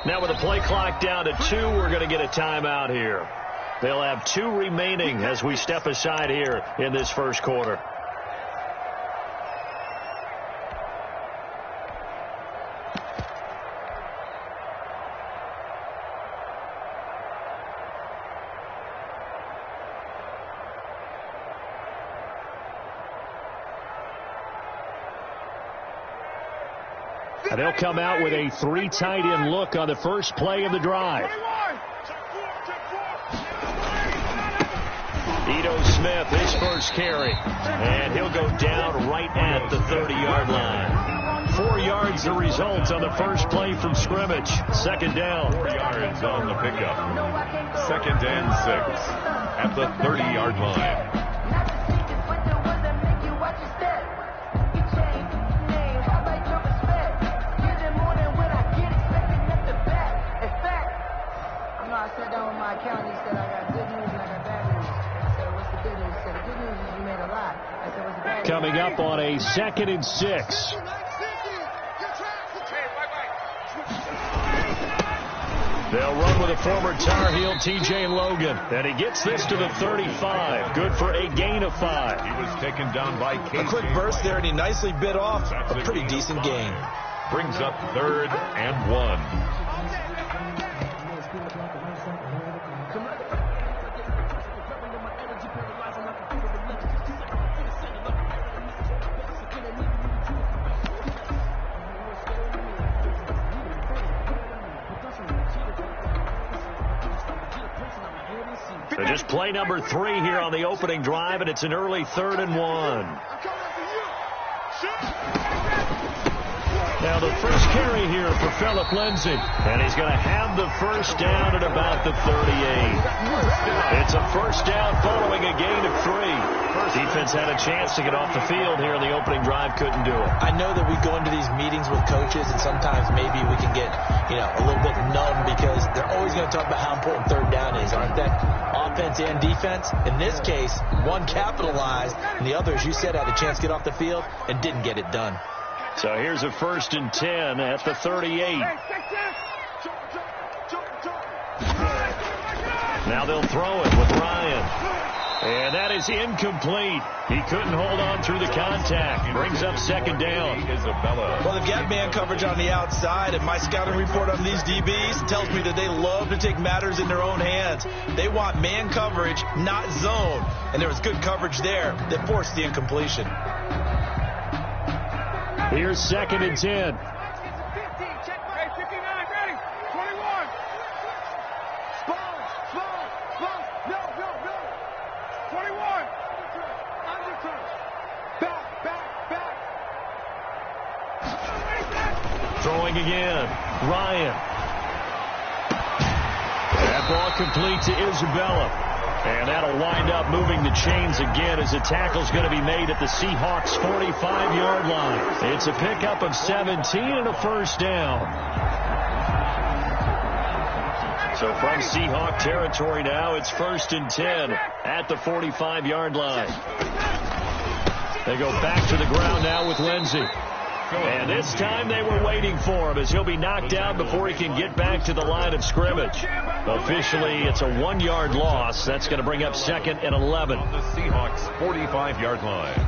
Now with the play clock down to 2, we're going to get a timeout here. They'll have 2 remaining as we step aside here in this first quarter. And they'll come out with a 3 tight end look on the first play of the drive. Ito Smith, his first carry. And he'll go down right at the 30-yard line. 4 yards the result on the first play from scrimmage. Second down. 4 yards on the pickup. Second and 6 at the 30-yard line. Coming up on a 2nd and 6. They'll run with a former Tar Heel, T.J. Logan. And he gets this to the 35. Good for a gain of 5. He was taken down by K. A quick burst there, and he nicely bit off a pretty decent gain. Brings up 3rd and 1. So just play number 3 here on the opening drive, and it's an early 3rd and 1. Now the first carry here for Phillip Lindsay. And he's going to have the first down at about the 38. It's a first down following a gain of 3. Defense had a chance to get off the field here in the opening drive, couldn't do it. I know that we go into these meetings with coaches, and sometimes maybe we can get, a little bit numb because they're always going to talk about how important 3rd down is, aren't they? Offense and defense. In this case, one capitalized, and the other, as you said, had a chance to get off the field and didn't get it done. So here's a 1st and 10 at the 38. Now they'll throw it with Ryan. And that is incomplete. He couldn't hold on through the contact. Brings up 2nd down. Well, they've got man coverage on the outside, and my scouting report on these DBs tells me that they love to take matters in their own hands. They want man coverage, not zone. And there was good coverage there that forced the incompletion. Here's 2nd and 10. Throwing again. Ryan. That ball complete to Isabella. And that'll wind up moving the chains again as the tackle's going to be made at the Seahawks' 45-yard line. It's a pickup of 17 and a first down. So from Seahawk territory now, it's 1st and 10 at the 45-yard line. They go back to the ground now with Lindsay. And this time they were waiting for him as he'll be knocked down before he can get back to the line of scrimmage. Officially, it's a 1-yard loss. That's going to bring up 2nd and 11. On the Seahawks' 45-yard line.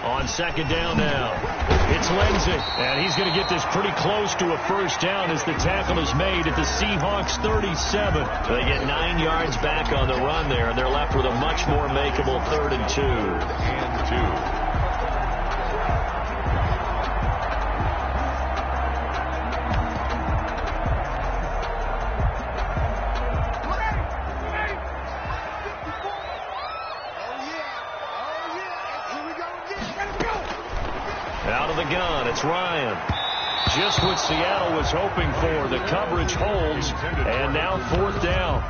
On 2nd down now, it's Lindsay, and he's going to get this pretty close to a first down as the tackle is made at the Seahawks' 37. They get 9 yards back on the run there, and they're left with a much more makeable 3rd and 2. And 2. Out of the gun, it's Ryan. Just what Seattle was hoping for. The coverage holds, and now 4th down.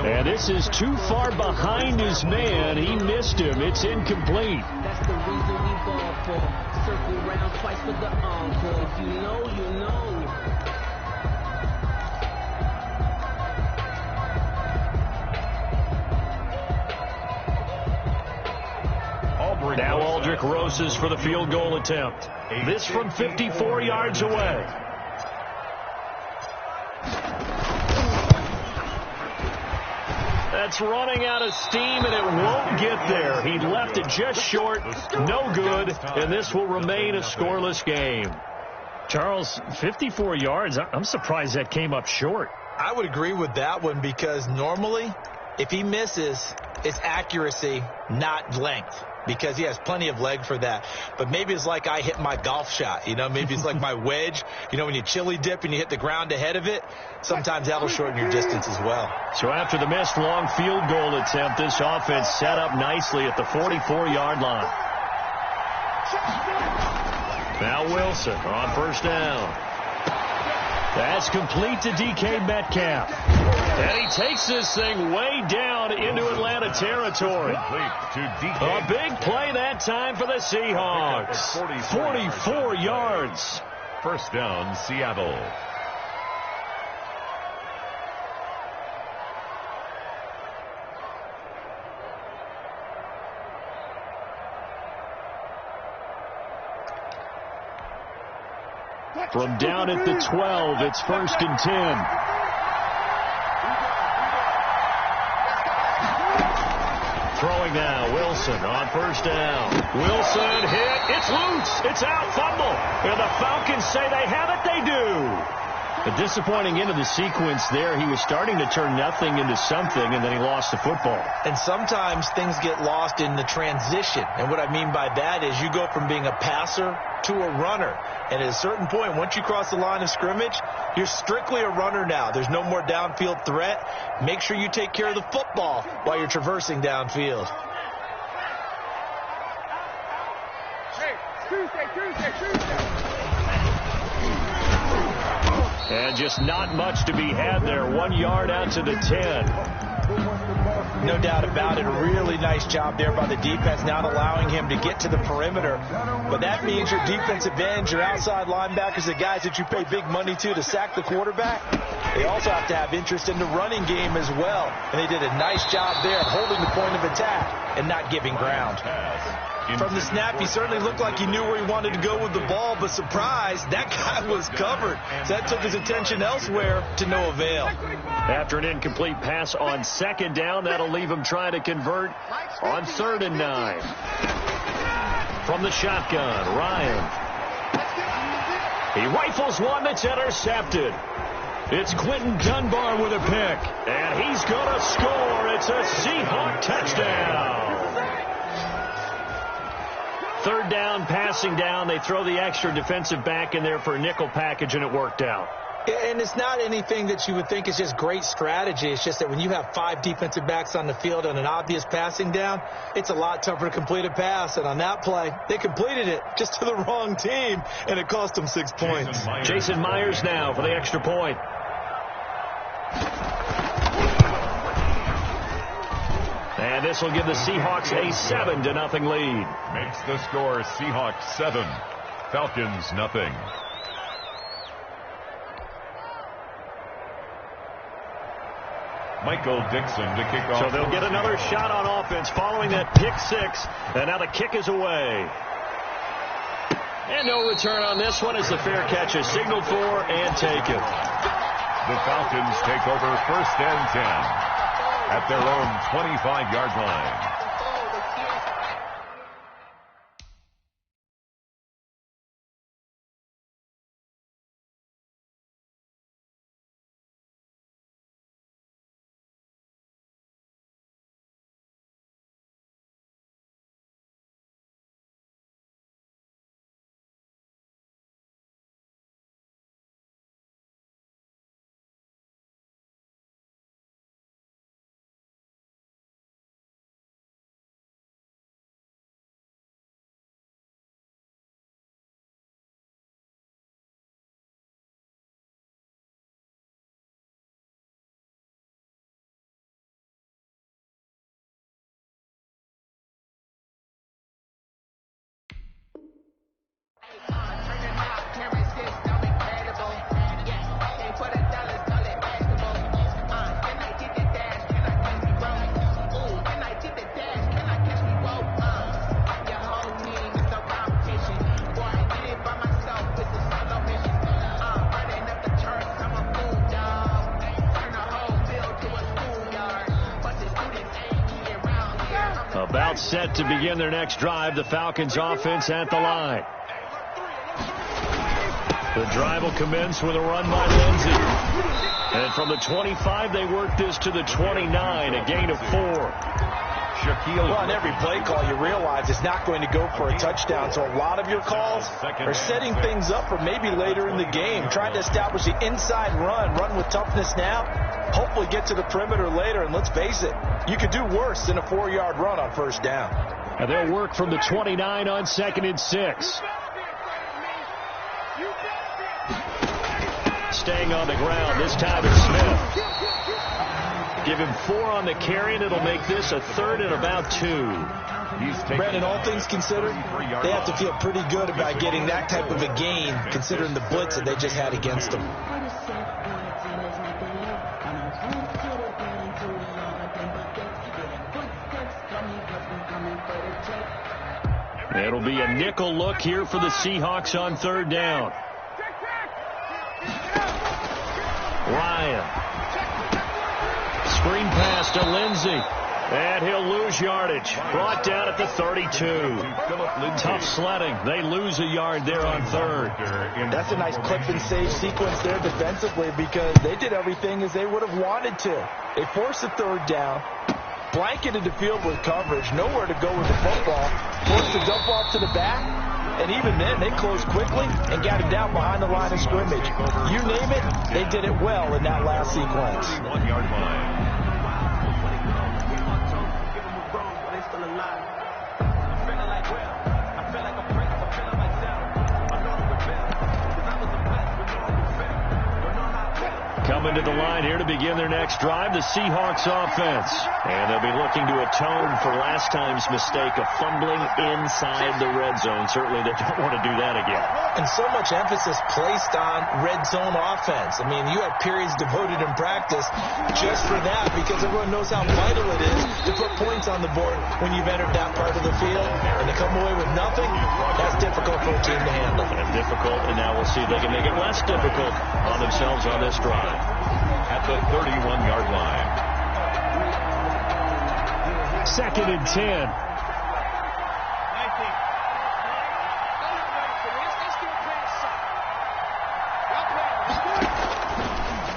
And this is too far behind his man. He missed him. It's incomplete. That's the reason we ball for. Circle round twice for the encore. If you know, you know. Zach Roses for the field goal attempt. This from 54 yards away. That's running out of steam, and it won't get there. He left it just short. No good, and this will remain a scoreless game. Charles, 54 yards, I'm surprised that came up short. I would agree with that one because normally if he misses, it's accuracy, not length, because he has plenty of leg for that. But maybe it's like I hit my golf shot. Maybe it's like my wedge. When you chili dip and you hit the ground ahead of it, sometimes that'll shorten your distance as well. So after the missed long field goal attempt, this offense set up nicely at the 44-yard line. Now Wilson on first down. That's complete to DK Metcalf. And he takes this thing way down into Atlanta territory. A big play that time for the Seahawks. 44 yards. First down, Seattle. From down at the 12, it's first and 10. Throwing now, Wilson on first down. Wilson hit. It's loose. It's out. Fumble. And the Falcons say they have it. They do. A disappointing end of the sequence there. He was starting to turn nothing into something, and then he lost the football. And sometimes things get lost in the transition. And what I mean by that is you go from being a passer to a runner. And at a certain point, once you cross the line of scrimmage, you're strictly a runner now. There's no more downfield threat. Make sure you take care of the football while you're traversing downfield. And just not much to be had there. 1 yard out to the 10. No doubt about it. A really nice job there by the defense, not allowing him to get to the perimeter. But that means your defensive ends, your outside linebackers, the guys that you pay big money to sack the quarterback, they also have to have interest in the running game as well. And they did a nice job there of holding the point of attack and not giving ground. From the snap, he certainly looked like he knew where he wanted to go with the ball, but surprise, that guy was covered. So that took his attention elsewhere to no avail. After an incomplete pass on second down, that'll leave him trying to convert on 3rd and 9. From the shotgun, Ryan. He rifles one that's intercepted. It's Quentin Dunbar with a pick, and he's going to score. It's a Seahawk touchdown. 3rd down, passing down. They throw the extra defensive back in there for a nickel package, and it worked out. And it's not anything that you would think is just great strategy. It's just that when you have 5 defensive backs on the field and an obvious passing down, it's a lot tougher to complete a pass. And on that play, they completed it just to the wrong team, and it cost them 6 points. Jason Myers now for the extra point. And this will give the Seahawks a 7-0 lead. Makes the score Seahawks 7, Falcons nothing. Michael Dixon to kick off. So they'll get another shot on offense following that pick 6. And now the kick is away. And no return on this one as the fair catch is signaled for and taken. The Falcons take over 1st and 10 at their own 25-yard line. About set to begin their next drive. The Falcons offense at the line. The drive will commence with a run by Lindsey. And from the 25, they work this to the 29, a gain of 4. Well, on every play call, you realize it's not going to go for a touchdown. So a lot of your calls are setting things up for maybe later in the game, trying to establish the inside run with toughness now, hopefully get to the perimeter later. And let's face it, you could do worse than a 4-yard run on first down. And they'll work from the 29 on 2nd and 6. Staying on the ground, this time it's Smith. Give him 4 on the carry, and it'll make this a 3rd and about 2. Brandon, all things considered, they have to feel pretty good about getting that type of a gain, considering the blitz that they just had against them. It'll be a nickel look here for the Seahawks on 3rd down. Ryan. Screen pass to Lindsey. And he'll lose yardage. Brought down at the 32. Tough sledding. They lose a yard there on 3rd. That's a nice clip and save sequence there defensively because they did everything as they would have wanted to. They forced a 3rd down, blanketed the field with coverage, nowhere to go with the football, forced a dump off to the back. And even then, they closed quickly and got it down behind the line of scrimmage. You name it, they did it well in that last sequence. 1-yard line. Coming to the line here to begin their next drive, the Seahawks offense. And they'll be looking to atone for last time's mistake of fumbling inside the red zone. Certainly they don't want to do that again. And so much emphasis placed on red zone offense. I mean, you have periods devoted in practice just for that because everyone knows how vital it is to put points on the board when you've entered that part of the field. And to come away with nothing, that's difficult for a team to handle. That's difficult, and now we'll see if they can make it less difficult on themselves on this drive. At the 31-yard line. 2nd and 10.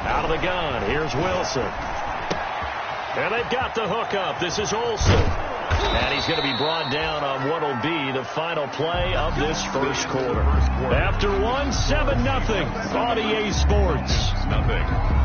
Out of the gun, here's Wilson. And they've got the hook up. This is Olsen. And he's going to be brought down on what will be the final play of this first quarter. After 1, 7-0 on EA Sports. 6-0.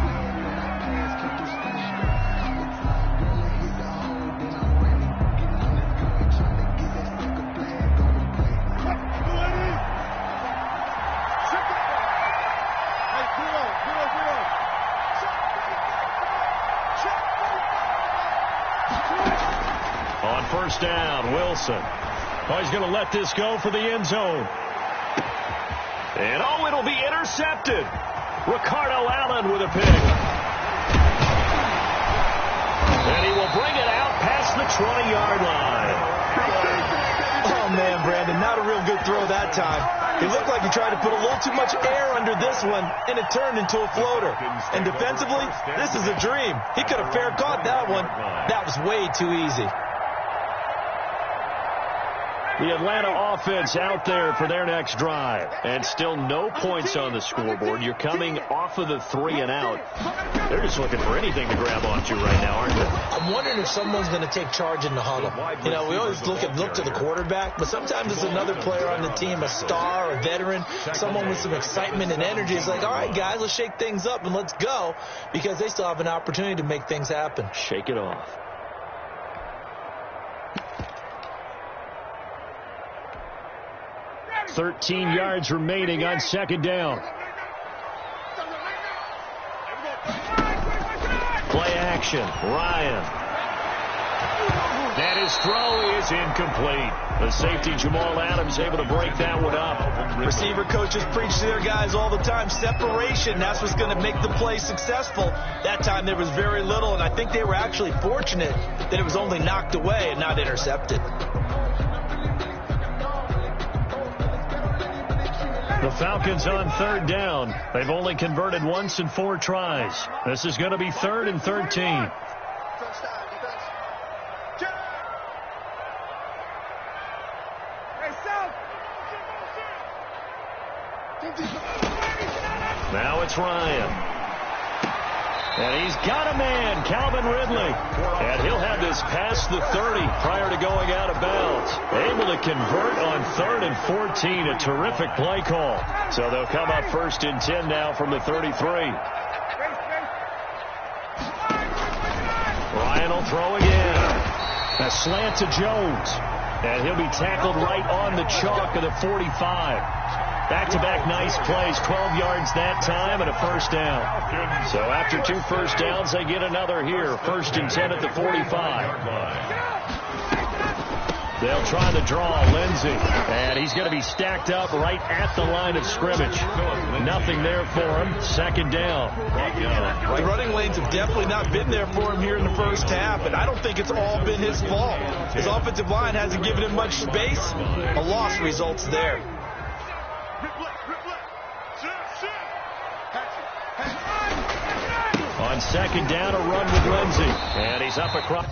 On first down, Wilson. Oh, he's going to let this go for the end zone. And oh, it'll be intercepted. Ricardo Allen with a pick. And he will bring it out past the 20-yard line. Oh, man, Brandon, not a real good throw that time. It looked like he tried to put a little too much air under this one, and it turned into a floater. And defensively, this is a dream. He could have fair caught that one. That was way too easy. The Atlanta offense out there for their next drive. And still no points on the scoreboard. You're coming off of the 3 and out. They're just looking for anything to grab onto right now, aren't they? I'm wondering if someone's going to take charge in the huddle. You know, we always look to the quarterback, but sometimes it's another player on the team, a star, a veteran, someone with some excitement and energy. It's like, all right, guys, let's shake things up and let's go, because they still have an opportunity to make things happen. Shake it off. $13 yards remaining on 2nd down. Play action. Ryan. And his throw is incomplete. The safety, Jamal Adams, able to break that one up. Receiver coaches preach to their guys all the time. Separation, that's what's going to make the play successful. That time there was very little, and I think they were actually fortunate that it was only knocked away and not intercepted. The Falcons on 3rd down. They've only converted once in 4 tries. This is going to be 3rd and 13. Now it's Ryan. And he's got a man, Calvin Ridley. And he'll have this past the 30 prior to going out of bounds. Able to convert on 3rd and 14. A terrific play call. So they'll come up 1st and 10 now from the 33. Ryan will throw again. A slant to Jones. And he'll be tackled right on the chalk of the 45. Back-to-back nice plays, 12 yards that time and a 1st down. So after 2 first downs, they get another here. 1st and 10 at the 45. They'll try the draw, Lindsey. And he's going to be stacked up right at the line of scrimmage. Nothing there for him. 2nd down. The running lanes have definitely not been there for him here in the first half, and I don't think it's all been his fault. His offensive line hasn't given him much space. A loss results there. On 2nd down, a run with Lindsey. And he's up across.